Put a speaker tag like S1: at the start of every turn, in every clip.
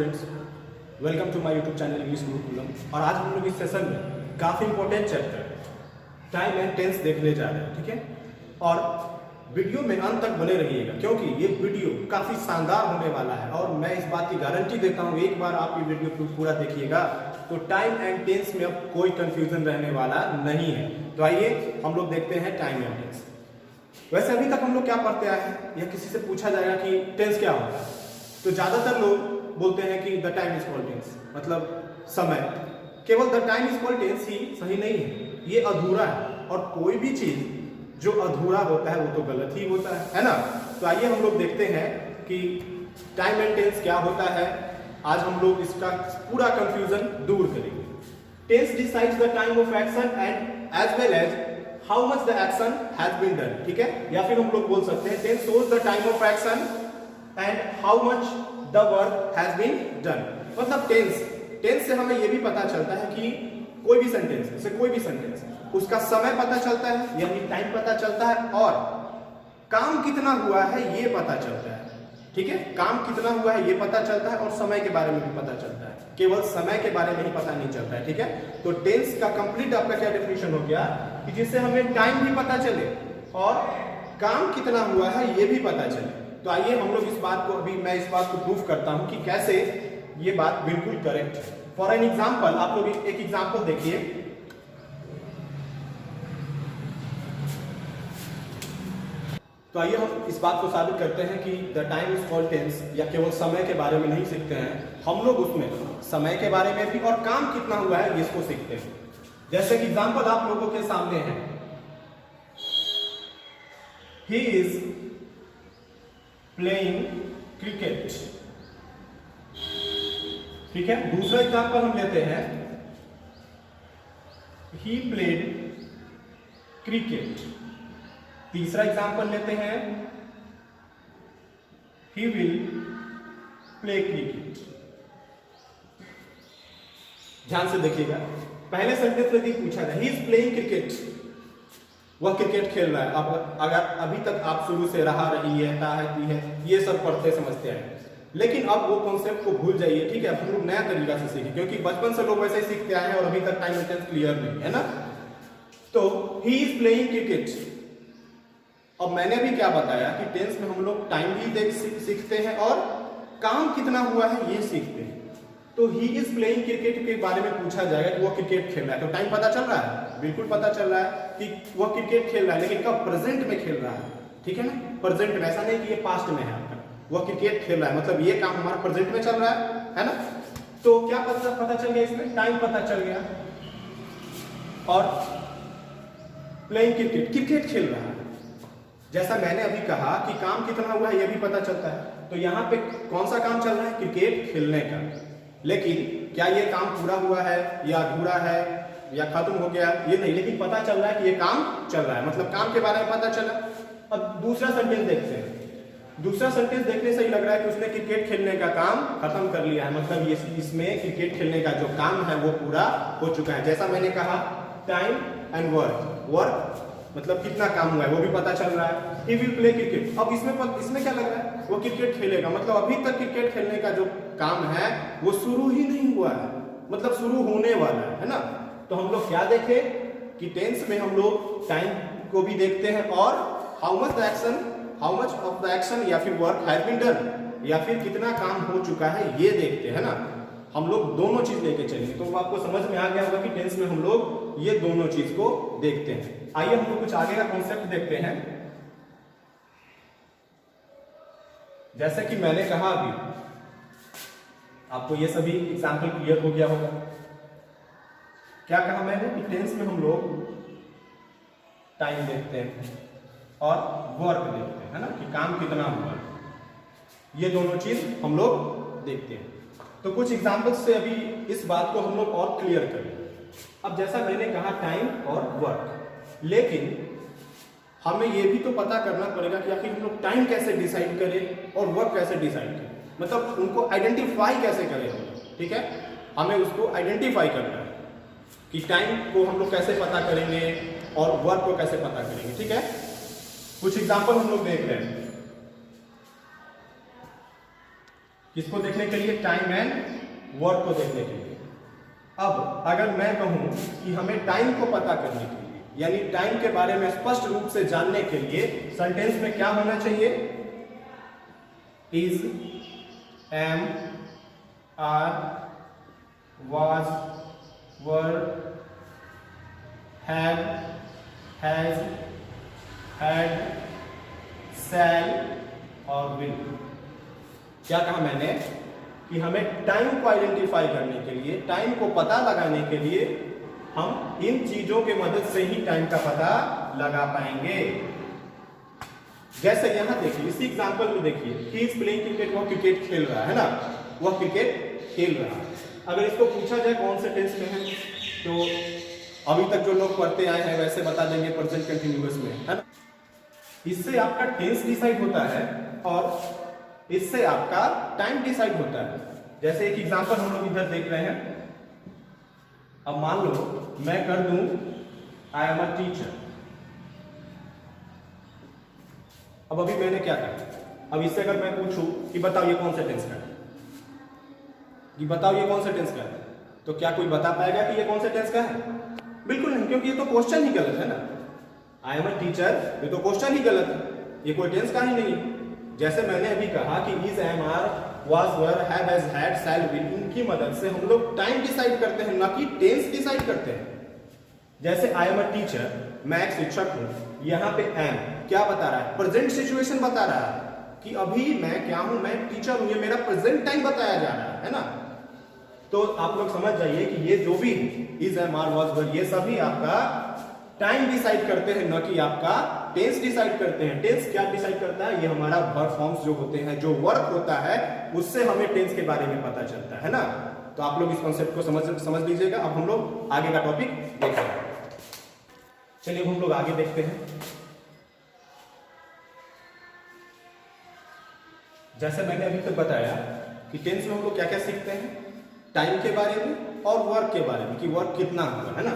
S1: Students, welcome to my YouTube channel English Gurukulam. और आज हम लोग इस सेशन में काफ़ी important chapter time and tense देखने जा रहे हैं, ठीक है। और वीडियो में अंत तक बने रहिएगा क्योंकि ये वीडियो काफ़ी शानदार होने वाला है और मैं इस बात की गारंटी देता हूँ, एक बार आप ये वीडियो पूरा देखिएगा तो टाइम एंड टेंस में अब कोई कंफ्यूजन रहने वाला नहीं है। तो आइए हम लोग देखते हैं टाइम एंड टेंस। वैसे अभी तक हम लोग क्या पढ़ते आए हैं, या किसी से पूछा जाएगा कि टेंस क्या होता है, तो ज्यादातर लोग बोलते हैं कि the time is called tense, मतलब समय। केवल the time is called tense ही सही नहीं है, ये अधूरा है और कोई भी चीज जो अधूरा होता है वो तो गलत ही होता है ना। तो आइए हम लोग देखते हैं कि टाइम एंड टेंस क्या होता है। आज हम लोग इसका पूरा कंफ्यूजन दूर करेंगे। Tense decides the time of action and as well as how much the action has been done, ठीक है। या फिर हम लोग बोल सकते हैं tense shows the time of action and how much the work has been done. मतलब टेंस से हमें यह भी पता चलता है कि कोई भी सेंटेंस उसका समय पता चलता है, यानी टाइम पता चलता है, और काम कितना हुआ है ये पता चलता है, ठीक है। काम कितना हुआ है ये पता चलता है और समय के बारे में भी पता चलता है, केवल समय के बारे में ही पता नहीं चलता है, ठीक है। तो टेंस का कंप्लीट आपका क्या डेफिनेशन हो गया कि जिससे हमें टाइम भी पता चले और काम कितना हुआ है ये भी पता चले। तो आइए हम लोग मैं इस बात को प्रूव करता हूं कि कैसे ये बात बिल्कुल करेक्ट है। फॉर एन एग्जाम्पल, आप लोग एक एग्जाम्पल देखिए। तो आइए हम इस बात को साबित करते हैं कि the time is called tense या केवल समय के बारे में नहीं सीखते हैं हम लोग, उसमें समय के बारे में भी और काम कितना हुआ है इसको सीखते हैं। जैसे कि एग्जाम्पल आप लोगों के सामने है, ही इज प्लेइंग क्रिकेट, ठीक है। दूसरा एग्जाम्पल हम लेते हैं, ही प्लेड क्रिकेट। तीसरा एग्जाम्पल लेते हैं, ही विल प्ले क्रिकेट। ध्यान से देखिएगा, पहले सेंटेंस में भी पूछा था ही इज प्लेइंग क्रिकेट, वह क्रिकेट खेल रहा है। अब अगर अभी तक आप शुरू से रहा रही है, ताहती है, ये सब पढ़ते समझते हैं, लेकिन अब वो कॉन्सेप्ट को भूल जाइए, ठीक है। हम लोग नया तरीका से सीखें क्योंकि बचपन से लोग वैसे ही सीखते आए हैं और अभी तक टाइम एंड टेंस क्लियर नहीं है ना। तो ही इज प्लेइंग क्रिकेट। अब मैंने भी क्या बताया कि टेंस में हम लोग टाइम भी सीखते हैं और काम कितना हुआ है ये सीखते हैं। तो ही इज प्लेइंग क्रिकेट के बारे में पूछा जाएगा कि वो क्रिकेट खेल रहा है, तो टाइम पता चल रहा है, बिल्कुल पता चल रहा है कि वह क्रिकेट खेल रहा है, लेकिन कब? प्रेजेंट में खेल रहा है, ठीक है ना। प्रेजेंट में, ऐसा नहीं कि ये पास्ट में है आपका, वह क्रिकेट खेल रहा है, मतलब ये काम हमारा प्रेजेंट में चल रहा है ना। तो क्या पता चल गया इसमें? टाइम पता चल गया। और प्लेइंग क्रिकेट खेल रहा है, जैसा मैंने अभी कहा कि काम कितना हुआ है यह भी पता चलता है। तो यहाँ पे कौन सा काम चल रहा है? क्रिकेट खेलने का। लेकिन क्या ये काम पूरा हुआ है या अधूरा है या खत्म हो गया, ये नहीं, लेकिन पता चल रहा है कि ये काम चल रहा है, मतलब काम के बारे में पता चला। अब दूसरा सेंटेंस देखते हैं। दूसरा सेंटेंस देखने से ही लग रहा है कि उसने क्रिकेट खेलने का काम खत्म कर लिया है, मतलब ये इसमें क्रिकेट खेलने का जो काम है वो पूरा हो चुका है। जैसा मैंने कहा टाइम एंड वर्क मतलब कितना काम हुआ है वो भी पता चल रहा है। He will play cricket. अब इसमें क्या लग रहा है? वो क्रिकेट खेलेगा, मतलब अभी तक क्रिकेट खेलने का जो काम है वो शुरू ही नहीं हुआ है, मतलब शुरू होने वाला है ना। तो हम लोग क्या देखें कि टेंस में हम लोग टाइम को भी देखते हैं और how much of the action या फिर वर्क हैज बीन डन, या फिर कितना काम हो चुका है ये देखते हैं ना। हम लोग दोनों चीज लेके चलेंगे, तो आपको समझ में आ गया होगा कि टेंस में हम लोग ये दोनों चीज को देखते हैं। आइए हम लोग कुछ आगे का कॉन्सेप्ट देखते हैं। जैसे कि मैंने कहा अभी, आपको ये सभी एग्जाम्पल क्लियर हो गया होगा। क्या कहा मैंने कि टेंस में हम लोग टाइम देखते हैं और वर्क देखते हैं, है ना, कि काम कितना हुआ, ये दोनों चीज हम लोग देखते हैं। तो कुछ एग्जाम्पल्स से अभी इस बात को हम लोग और क्लियर करें। अब जैसा मैंने कहा टाइम और वर्क, लेकिन हमें यह भी तो पता करना पड़ेगा कि आखिर हम लोग टाइम कैसे डिसाइड करें और वर्क कैसे डिसाइड करें, मतलब उनको आइडेंटिफाई कैसे करें हम लोग, ठीक है। हमें उसको आइडेंटिफाई करना है कि टाइम को हम लोग कैसे पता करेंगे और वर्क को कैसे पता करेंगे, ठीक है। कुछ एग्जाम्पल हम लोग देख रहे हैं। किसको देखने के लिए? टाइम एंड वर्क को देखने के लिए। अब अगर मैं कहूं कि हमें टाइम को पता करने के लिए, यानी टाइम के बारे में स्पष्ट रूप से जानने के लिए सेंटेंस में क्या होना चाहिए? Is, am, are, was, were, have, has, had, shall और विल। क्या कहा मैंने? कि हमें टाइम को आइडेंटिफाई करने के लिए, टाइम को पता लगाने के लिए हम इन चीजों के मदद से ही टाइम का पता लगा पाएंगे। जैसे यहां देखिए, इसी एग्जांपल में देखिए, ही इज प्लेइंग क्रिकेट, वो क्रिकेट खेल रहा है ना, वह क्रिकेट खेल रहा है। अगर इसको पूछा जाए कौन से टेंस में है, तो अभी तक जो लोग पढ़ते आए हैं वैसे बता देंगे प्रेजेंट कंटिन्यूअस में, है ना। इससे आपका टेंस डिसाइड होता है और इससे आपका टाइम डिसाइड होता है। जैसे एक एग्जांपल हम लोग इधर देख रहे हैं। अब मान लो मैं कर दूं आई एम अ टीचर। अब अभी मैंने क्या कहा? अब इससे अगर मैं पूछूं कि बताओ ये कौन सा टेंस का है, कि बताओ ये कौन सा टेंस का है, तो क्या कोई बता पाएगा कि ये कौन सा टेंस का है? बिल्कुल नहीं, क्योंकि ये तो क्वेश्चन ही गलत है ना। आई एम अ टीचर, ये तो क्वेश्चन ही गलत है, ये कोई टेंस का ही नहीं है। जैसे मैंने अभी कहा कि is, am, are, was, were, have, has, had, shall, will, इनकी मदद से हम लोग टाइम डिसाइड करते हैं, ना कि टेंस डिसाइड करते हैं। जैसे आई एम अ टीचर, मैं एक शिक्षक हूं, यहां पे एम क्या बता रहा है? प्रेजेंट सिचुएशन बता रहा है कि अभी मैं क्या हूं, मैं टीचर हूं, ये मेरा प्रेजेंट टाइम बताया जा रहा है ना। तो आप लोग समझ जाइए कि ये जो भी इज, एम, आर, वाज, वर, ये सभी आपका टाइम डिसाइड करते हैं, न कि आपका टेंस डिसाइड करते हैं। टेंस क्या डिसाइड करता है? ये हमारा वर्ब फॉर्म्स जो होते हैं, जो वर्क होता है, उससे हमें टेंस के बारे में पता चलता है ना। तो आप लोग इस कॉन्सेप्ट को समझ लीजिएगा। अब हम लोग आगे का टॉपिक देखते हैं। चलिए हम लोग आगे देखते हैं। जैसे मैंने अभी तक बताया कि टेंस में हम लोग क्या क्या सीखते हैं, टाइम के बारे में और वर्क के बारे में, कि वर्क कितना हुआ, है ना।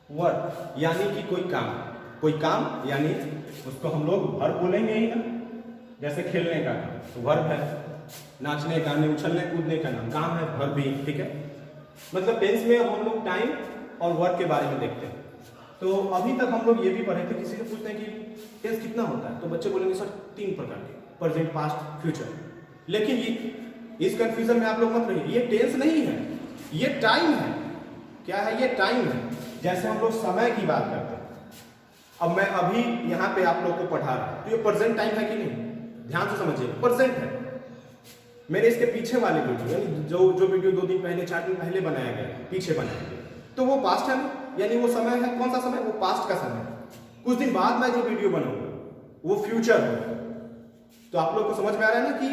S1: वर्क यानी कि कोई काम यानी उसको हम लोग वर्क बोलेंगे ही ना। जैसे खेलने का काम तो वर्क है, नाचने गाने उछलने कूदने का नाम काम है, वर्क भी, ठीक है। मतलब टेंस में अब हम लोग टाइम और वर्क के बारे में देखते हैं। तो अभी तक हम लोग ये भी पढ़े थे, किसी से पूछते हैं कि टेंस कितना होता है, तो बच्चे बोलेंगे सर 3 प्रकार के, प्रेजेंट, पास्ट, फ्यूचर। लेकिन ये इस कंफ्यूजन में आप लोग मत रहिए, ये टेंस नहीं है, ये टाइम है। क्या है? ये टाइम है। जैसे हम लोग समय की बात करते हैं, अब मैं अभी यहाँ पे आप लोग को पढ़ा रहा हूं, तो ये प्रेजेंट टाइम है कि नहीं? ध्यान से समझिए, प्रेजेंट है। मेरे इसके पीछे वाले वीडियो, यानी जो वीडियो 2 दिन पहले 4 दिन पहले बनाया गया, पीछे बनाया गया, तो वो पास्ट है, यानी वो समय है। कौन सा समय? वो पास्ट का समय। कुछ दिन बाद मैं जो वीडियो बनाऊंगा वो फ्यूचर होगा। तो आप लोग को समझ में आ रहा है ना कि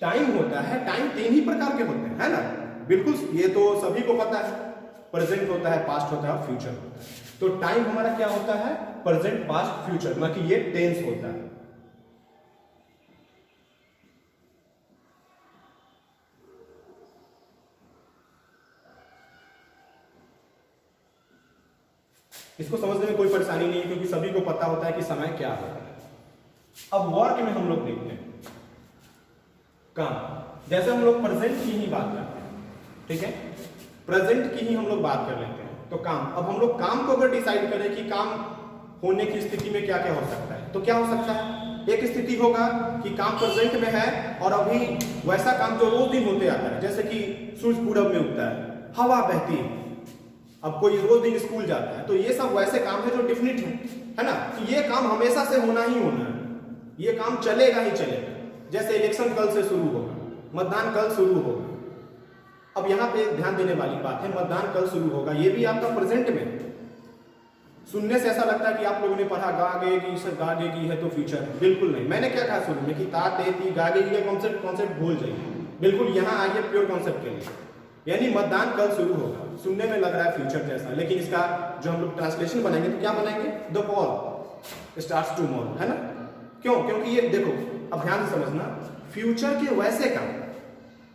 S1: टाइम होता है, टाइम 3 ही प्रकार के होते हैं, है ना। बिल्कुल, ये तो सभी को पता है। प्रेजेंट होता है, पास्ट होता है, फ्यूचर होता है। तो टाइम हमारा क्या होता है? प्रेजेंट, पास्ट, फ्यूचर, ना कि ये टेंस होता है। इसको समझने में कोई परेशानी नहीं है, क्योंकि सभी को पता होता है कि समय क्या होता है। अब वर्क में हम लोग देखते हैं काम। जैसे हम लोग प्रेजेंट की ही बात करते हैं, ठीक है, प्रेजेंट की ही हम लोग बात कर लेते हैं। तो काम, अब हम लोग काम को अगर डिसाइड करें कि काम होने की स्थिति में क्या क्या हो सकता है, तो क्या हो सकता है? एक स्थिति होगा कि काम प्रेजेंट में है और अभी वैसा काम जो रोज दिन होते आता है, जैसे कि सूरज पूरब में उगता है, हवा बहती है, अब कोई रोज दिन स्कूल जाता है, तो ये सब वैसे काम है जो डिफिनिट है ना। तो ये काम हमेशा से होना ही होना है, ये काम चलेगा ही चलेगा। जैसे इलेक्शन कल से शुरू होगा, मतदान कल शुरू होगा। अब यहाँ पे ध्यान देने वाली बात है, मतदान कल शुरू होगा, ये भी आपका प्रेजेंट में। सुनने से ऐसा लगता है कि आप लोगों ने पढ़ा गागेगी, सर गागेगी है तो फ्यूचर है। बिल्कुल नहीं। मैंने क्या कहा शुरू में कि ता ते ती गागेगी का कॉन्सेप्ट भूल जाइए। बिल्कुल यहाँ आइए प्योर कॉन्सेप्ट के लिए, यानी मतदान कल शुरू होगा। सुनने में लग रहा है फ्यूचर जैसा, लेकिन इसका जो हम लोग ट्रांसलेशन बनाएंगे तो क्या बनाएंगे? द कॉल स्टार्ट्स टुमारो, है ना। क्यों? क्योंकि ये देखो, अब ध्यान से समझना, फ्यूचर के वैसे काम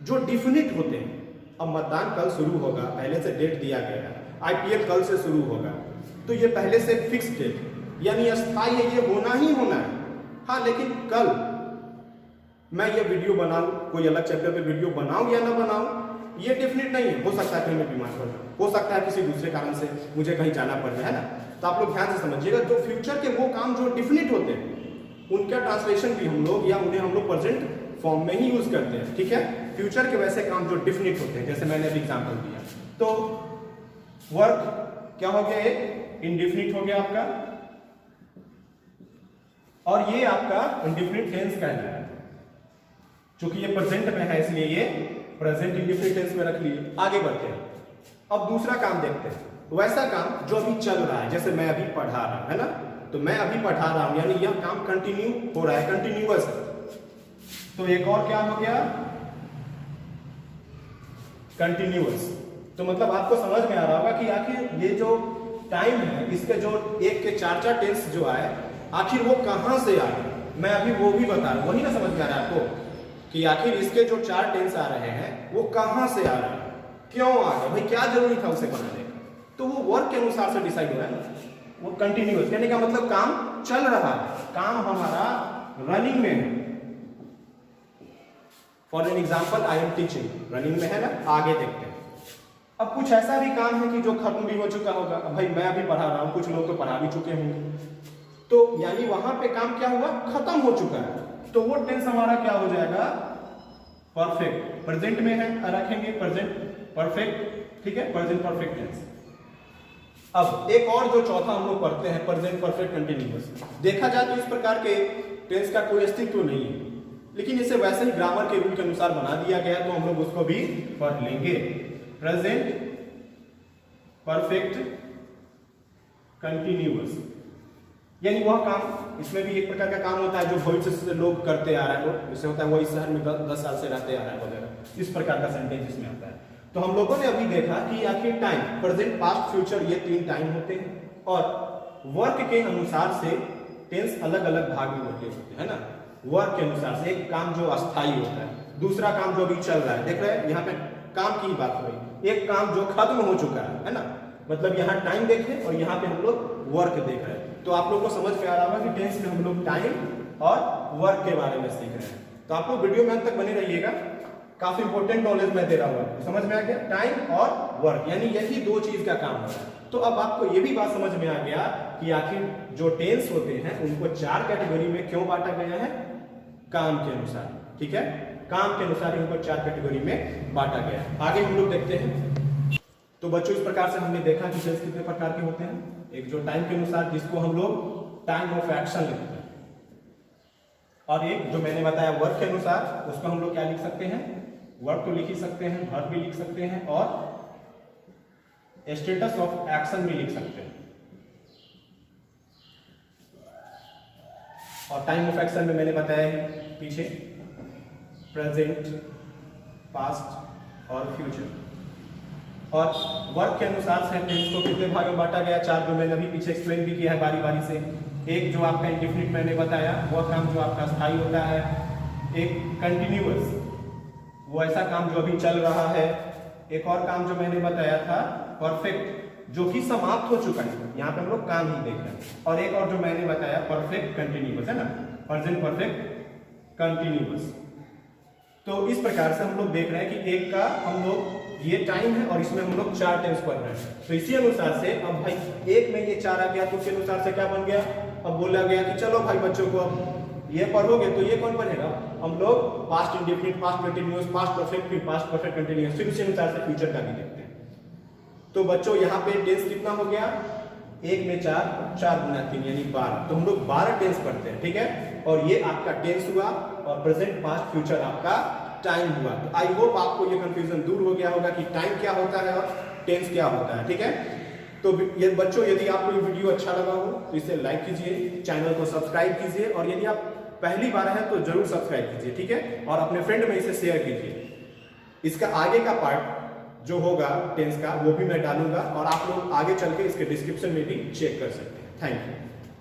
S1: जो डिफिनिट होते हैं। अब मतदान कल शुरू होगा, पहले से डेट दिया गया है, IPL कल से शुरू होगा, तो ये पहले से फिक्स डेट यानी अस्थायी है, ये होना ही होना है। हाँ, लेकिन कल मैं ये वीडियो बनाऊं, कोई अलग चैप्टर पे वीडियो बनाऊं या ना बनाऊं, ये डेफिनेट नहीं है। हो सकता है कहीं मैं बीमार पड़ जाऊं, हो सकता है किसी दूसरे कारण से मुझे कहीं जाना पड़ जाए, है ना। तो आप लोग ध्यान से समझिएगा, जो फ्यूचर के वो काम जो डेफिनेट होते हैं उनका ट्रांसलेशन भी हम लोग या उन्हें हम लोग प्रेजेंट फॉर्म में ही यूज करते हैं, ठीक है। फ्यूचर के वैसे काम जो डेफिनेट होते हैं, जैसे मैंने अभी एग्जाम्पल दिया, तो वर्क क्या हो गया, एक इंडेफिनिट हो गया आपका, और ये आपका इंडेफिनिट टेंस कहलाता है। चूंकि ये प्रेजेंट में है इसलिए ये प्रेजेंट इंडेफिनिट टेंस में रख लिए। आगे बढ़ते हैं, अब दूसरा काम देखते हैं, वैसा काम जो अभी चल रहा है, जैसे मैं अभी पढ़ा रहा हूं, है ना। तो मैं अभी पढ़ा रहा हूं यानी यह काम कंटिन्यू हो रहा है, कंटिन्यूअस है। तो एक और क्या हो गया, कंटिन्यूअस। तो मतलब आपको समझ में आ रहा होगा कि आखिर ये जो टाइम है, इसके जो एक के चार चार टेंस जो आए, आखिर वो कहां से आए, मैं अभी वो भी बता रहा हूं। वही ना समझ में आ रहा है आपको कि आखिर इसके जो चार टेंस आ रहे हैं वो कहां से आ रहे हैं, क्यों आ रहे, भाई क्या जरूरी था उसे बनाने का। तो वो वर्क के अनुसार से डिसाइड हो रहा है ना। वो कंटिन्यूअस कहने का मतलब काम चल रहा है, काम हमारा रनिंग में है। For an example, I am teaching, running में है ना। आगे देखते हैं, अब कुछ ऐसा भी काम है कि जो खत्म भी हो चुका होगा। भाई मैं अभी पढ़ा रहा हूं, कुछ लोग तो पढ़ा भी चुके होंगे, तो यानी वहां पे काम क्या हुआ, खत्म हो चुका है। तो वो टेंस हमारा क्या हो जाएगा, परफेक्ट। प्रेजेंट में है, रखेंगे प्रेजेंट परफेक्ट, ठीक है, प्रेजेंट परफेक्ट टेंस। अब एक और जो चौथा हम लोग पढ़ते हैं, प्रेजेंट परफेक्ट कंटिन्यूअस। देखा जाए तो इस प्रकार के टेंस का कोई अस्तित्व नहीं है, लेकिन इसे वैसे ही ग्रामर के रूल के अनुसार बना दिया गया, तो हम लोग उसको भी पढ़ लेंगे। प्रेजेंट परफेक्ट कंटिन्यूअस यानी वह काम, इसमें भी एक प्रकार का काम होता है जो भविष्य से लोग करते आ रहे हैं, जैसे होता है वही शहर में 10 साल से रहते आ रहा है वगैरह, इस प्रकार का सेंटेंस इसमें आता है। तो हम लोगों ने अभी देखा कि आखिर टाइम, प्रेजेंट, पास्ट, फ्यूचर, ये 3 टाइम होते हैं, और वर्क के अनुसार से टेंस अलग अलग भाग में बटे होते हैं ना। वर्क के अनुसार से एक काम जो अस्थायी होता है, दूसरा काम जो अभी चल रहा है। देख रहे हैं यहाँ पे काम की बात हो रही, एक काम जो खत्म हो चुका है ना। मतलब यहाँ टाइम देखें और यहाँ पे हम लोग वर्क देख रहे हैं। तो आप लोग को समझ में आ रहा होगा कि टेंस में हम लोग टाइम और वर्क के बारे में सीख रहे हैं। तो आप लोग वीडियो में अंत तक बने रहिएगा, काफी इंपॉर्टेंट नॉलेज मैं दे रहा हूँ। समझ में आ गया, टाइम और वर्क यानी यही 2 चीज का काम हो रहा है। तो अब आपको ये भी बात समझ में आ गया कि आखिर जो टेंस होते हैं उनको 4 कैटेगरी में क्यों बांटा गया है, काम के अनुसार, ठीक है। काम के अनुसार इनको 4 कैटेगरी में बांटा गया है। आगे हम लोग देखते हैं। तो बच्चों, इस प्रकार से हमने देखा कि टेंस कितने प्रकार के होते हैं। एक जो टाइम के अनुसार, जिसको हम लोग टाइम ऑफ एक्शन लिखते हैं, और एक जो मैंने बताया वर्क के अनुसार, उसको हम लोग क्या लिख सकते हैं, वर्क तो लिख ही सकते हैं, वर्ब भी लिख सकते हैं, और स्टेटस ऑफ एक्शन भी लिख सकते हैं। और टाइम ऑफ एक्शन में मैंने बताया है पीछे, प्रेजेंट, पास्ट और फ्यूचर। और वर्क के अनुसार से टेंस को कितने भाग में बांटा गया, 4, जो मैंने अभी पीछे एक्सप्लेन भी किया है बारी बारी से। एक जो आपका इंडेफिनिट मैंने बताया, वह काम जो आपका स्थायी होता है। एक कंटिन्यूअस, वो ऐसा काम जो अभी चल रहा है। एक और काम जो मैंने बताया था परफेक्ट, जो कि समाप्त हो चुका है, यहाँ पे हम लोग काम ही देख रहे हैं। और एक और जो मैंने बताया परफेक्ट कंटिन्यूअस, है ना, प्रेजेंट परफेक्ट कंटिन्यूअस। तो इस प्रकार से हम लोग देख रहे हैं कि एक का हम लोग, ये टाइम है और इसमें हम लोग 4 टेंस पढ़ रहे हैं। तो इसी अनुसार से अब भाई एक में ये 4 आ गया, तो उसी अनुसार से क्या बन गया, अब बोला गया कि चलो भाई बच्चों को अब ये पढ़ोगे तो ये कौन पढ़ेगा, हम लोग past indefinite, past continuous, past perfect, फिर पास्ट परफेक्ट कंटिन्यूअस, फिर उसी अनुसार से फ्यूचर का भी देखते हैं। तो बच्चों यहाँ पे टेंस कितना हो गया, 1 में 4, 4 गुना 3 यानी 12। तो हम लोग 12 टेंस पढ़ते हैं, ठीक है। और ये आपका टेंस हुआ, और प्रेजेंट, पास्ट, फ्यूचर आपका टाइम हुआ। तो आई होप आपको ये कंफ्यूजन दूर हो गया होगा कि टाइम क्या होता है और टेंस क्या होता है, ठीक है। तो ये बच्चों, यदि आपको ये वीडियो अच्छा लगा हो तो इसे लाइक कीजिए, चैनल को सब्सक्राइब कीजिए, और यदि आप पहली बार हैं तो जरूर सब्सक्राइब कीजिए, ठीक है। और अपने फ्रेंड में इसे शेयर कीजिए। इसका आगे का पार्ट जो होगा टेंस का, वो भी मैं डालूंगा, और आप लोग आगे चल के इसके डिस्क्रिप्शन में भी चेक कर सकते हैं। Thank you.